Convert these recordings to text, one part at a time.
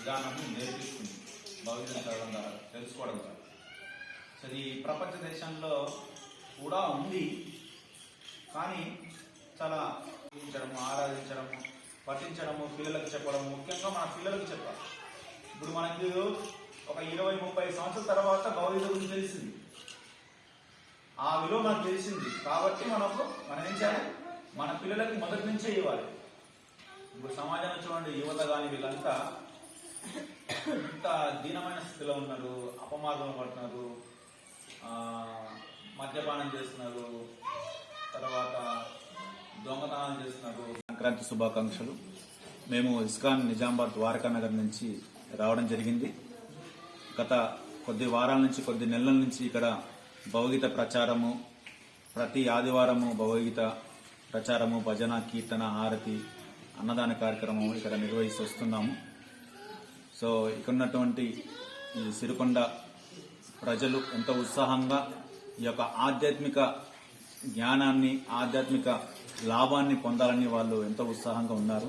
విధానం నేర్పిస్తుంది భవిష్యత్తు చదవడం ద్వారా, తెలుసుకోవడం ద్వారా. సో ఇది ప్రపంచ దేశంలో కూడా ఉంది, కానీ చాలా ఆరాధించడము, పఠించడము, పిల్లలకు చెప్పడము, ముఖ్యంగా మన పిల్లలకు చెప్పాలి. ఇప్పుడు మనకి ఒక 20-30 సంవత్సరాల తర్వాత భౌతిక గురించి తెలిసింది, ఆ విలువ మనకు తెలిసింది. కాబట్టి మనం ఏం చేయాలి, మన పిల్లలకి మొదటి నుంచే ఇవ్వాలి. ఇప్పుడు సమాజంలో చూడండి, యువత కానీ వీళ్ళంతా ఇంత దీనమైన స్థితిలో ఉన్నారు, అపమార్గంలో పడుతున్నారు, మద్యపానం చేస్తున్నారు, తర్వాత దొంగతనాలు చేస్తున్నారు. సంక్రాంతి శుభాకాంక్షలు. మేము ఇస్కాన్ నిజామాబాద్ ద్వారకా నగర్ నుంచి రావడం జరిగింది. గత కొద్ది వారాల నుంచి, కొద్ది నెలల నుంచి ఇక్కడ భగవద్గీత ప్రచారము, ప్రతి ఆదివారము భగవద్గీత ప్రచారము, భజన, కీర్తన, హారతి, అన్నదాన కార్యక్రమం ఇక్కడ నిర్వహిస్తూ వస్తున్నాము. సో ఇక్కడ ఉన్నటువంటి ఈ సిరికొండ ప్రజలు ఎంతో ఉత్సాహంగా ఈ యొక్క ఆధ్యాత్మిక జ్ఞానాన్ని, ఆధ్యాత్మిక లాభాన్ని పొందాలని వాళ్ళు ఎంతో ఉత్సాహంగా ఉన్నారు.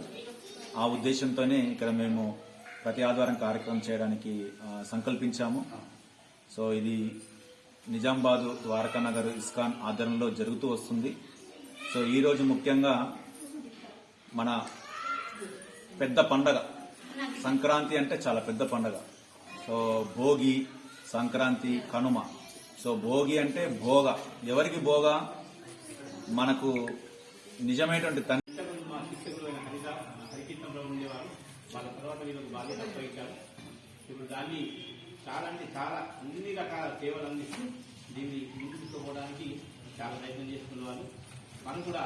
ఆ ఉద్దేశంతోనే ఇక్కడ మేము ప్రతి ఆదివారం కార్యక్రమం చేయడానికి సంకల్పించాము. సో ఇది నిజామాబాద్ ద్వారకా నగర్ ఇస్కాన్ ఆధ్వర్యంలో జరుగుతూ వస్తుంది. సో ఈరోజు ముఖ్యంగా మన పెద్ద పండగ సంక్రాంతి అంటే చాలా పెద్ద పండగ. సో భోగి, సంక్రాంతి, కనుమ. సో భోగి అంటే భోగ. ఎవరికి భోగ? మనకు నిజమైనటువంటి మా శిక్షకులు హరికీర్తనలో ఉండేవారు. వాళ్ళ తర్వాత వీళ్ళకి బాధ్యత అప్పగించారు. ఇప్పుడు దాన్ని చాలా అంటే చాలా అన్ని రకాల సేవలు అందిస్తూ దీన్ని ముందుకు పోవడానికి చాలా ప్రయత్నం చేస్తున్న వాళ్ళు. మనం కూడా